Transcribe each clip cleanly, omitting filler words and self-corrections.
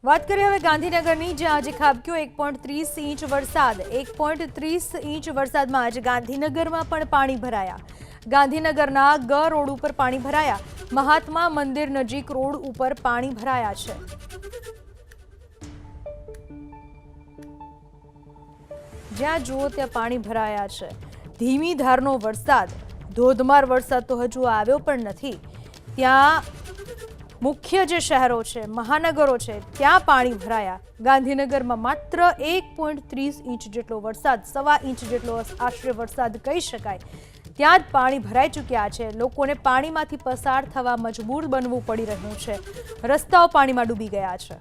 વાત કરીએ હવે ગાંધીનગરની, જ્યાં આજે ખાબક્યો 1.30 ઇંચ વરસાદ। 1.30 ઇંચ વરસાદમાં આજે ગાંધીનગરમાં પણ પાણી ભરાયા। ગાંધીનગરના ગ રોડ ઉપર પાણી ભરાયા। મહાત્મા મંદિર નજીક રોડ ઉપર પાણી ભરાયા છે। જ્યાં જુઓ ત્યાં પાણી ભરાયા છે। ધીમી ધારનો વરસાદ, ધોધમાર વરસાદ તો હજુ આવ્યો પણ નથી। ત્યાં મુખ્ય જે શહેરો છે, મહાનગરો છે, ત્યાં પાણી ભરાયા। ગાંધીનગરમાં માત્ર 1.30 ઇંચ જેટલો વરસાદ, 1.25 ઇંચ જેટલો આશરે વરસાદ કહી શકાય, ત્યાં જ પાણી ભરાઈ ચૂક્યા છે। લોકોને પાણીમાંથી પસાર થવા મજબૂર બનવું પડી રહ્યું છે। રસ્તાઓ પાણીમાં ડૂબી ગયા છે।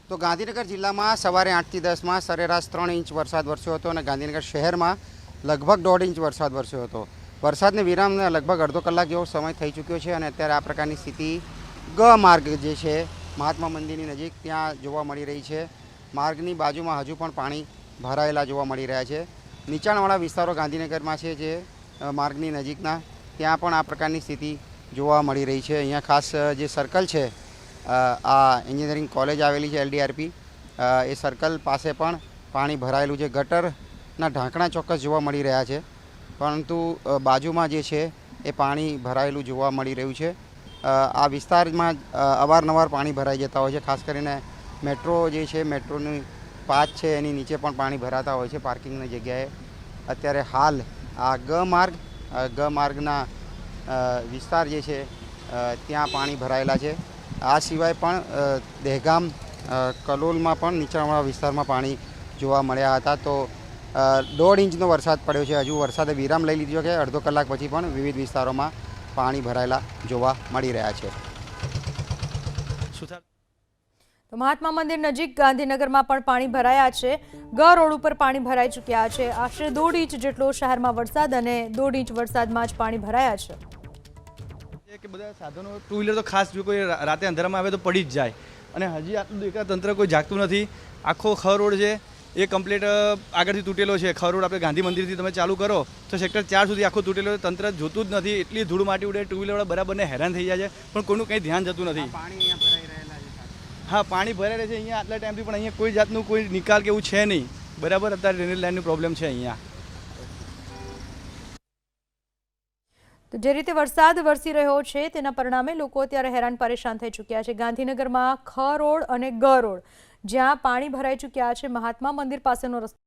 તો ગાંધીનગર જિલ્લામાં સવારે 8 થી 10 માં સરેરાશ 3 ઇંચ વરસાદ વરસ્યો હતો અને ગાંધીનગર શહેરમાં લગભગ 1.5 ઇંચ વરસાદ વરસ્યો હતો। વરસાદને વિરામને લગભગ અડધો કલાક જેવો સમય થઈ ચૂક્યો છે અને અત્યારે આ પ્રકારની સ્થિતિ ગ માર્ગ જે છે મહાત્મા મંદિરની નજીક ત્યાં જોવા મળી રહી છે। માર્ગની બાજુમાં હજુ પણ પાણી ભરાયેલા જોવા મળી રહ્યા છે। નીચાણવાળા વિસ્તારો ગાંધીનગરમાં છે જે માર્ગની નજીકના, ત્યાં પણ આ પ્રકારની સ્થિતિ જોવા મળી રહી છે। અહીંયા ખાસ જે સર્કલ છે, આ એન્જિનિયરિંગ કોલેજ આવેલી છે LDRP, એ સર્કલ પાસે પણ પાણી ભરાયેલું છે। ગટરના ઢાંકણા ચોક્કસ જોવા મળી રહ્યા છે, પરંતુ બાજુમાં જે છે એ પાણી ભરાયેલું જોવા મળી રહ્યું છે। આ વિસ્તારમાં અવારનવાર પાણી ભરાઈ જતા હોય છે। ખાસ કરીને મેટ્રો જે છે, મેટ્રોની પાથ છે એની નીચે પણ પાણી ભરાતા હોય છે પાર્કિંગની જગ્યાએ। અત્યારે હાલ આ ગ માર્ગના વિસ્તાર જે છે ત્યાં પાણી ભરાયેલા છે। આ સિવાય પણ દહેગામ, કલોલમાં પણ નીચાણવાળા વિસ્તારમાં પાણી જોવા મળ્યા હતા। તો 1.5 ઇંચનો વરસાદ પડ્યો છે। હજુ વરસાદે વિરામ લઈ લીધો છે। અડધો કલાક પછી પણ વિવિધ વિસ્તારોમાં પાણી ભરાયેલા જોવા મળી રહ્યા છે। તો મહાત્મા મંદિર નજીક ગાંધીનગરમાં પણ પાણી ભરાયા છે। ગ રોડ ઉપર પાણી ભરાઈ ચૂક્યા છે। આશરે 1.5 ઇંચ જેટલો શહેરમાં વરસાદ અને 1.5 ઇંચ વરસાદમાં જ પાણી ભરાયા છે। કે બધા સાધનો, ટુ વ્હીલર તો ખાસ, જો કોઈ રાતે અંધારામાં આવે તો પડી જ જાય, અને હજી આટલું દેખા તંત્ર કોઈ જાગતું નથી। આખો ખ રોડ છે એ કમ્પ્લીટ આગળથી તૂટેલો છે। ખ રોડ આપણે ગાંધી મંદિરથી તમે ચાલુ કરો તો સેક્ટર 4 સુધી આખો તૂટેલો છે। તંત્ર જોતું જ નથી, એટલી ધૂળ માટી ઉડે, ટુ વ્હીલરવાળા બરાબરને હેરાન થઈ જાય છે, પણ કોઈનું કંઈ ધ્યાન જતું નથી। હા, પાણી ભરાઈ રહે છે અહીંયા આટલા ટાઈમથી, પણ અહીંયા કોઈ જાતનું કોઈ નિકાલ કે એવું છે નહીં। બરાબર અત્યારે ડ્રેનેજ લાઇનની પ્રોબ્લેમ છે અહીંયા। તો જે રીતે વરસાદ વરસી રહ્યો છે તેના પરિણામે લોકો અત્યારે હેરાન પરેશાન થઈ ચૂક્યા છે। ગાંધીનગરમાં ખ રોડ અને ગ રોડ, જ્યાં પાણી ભરાઈ ચૂક્યા છે, મહાત્મા મંદિર પાસેનો રસ્તો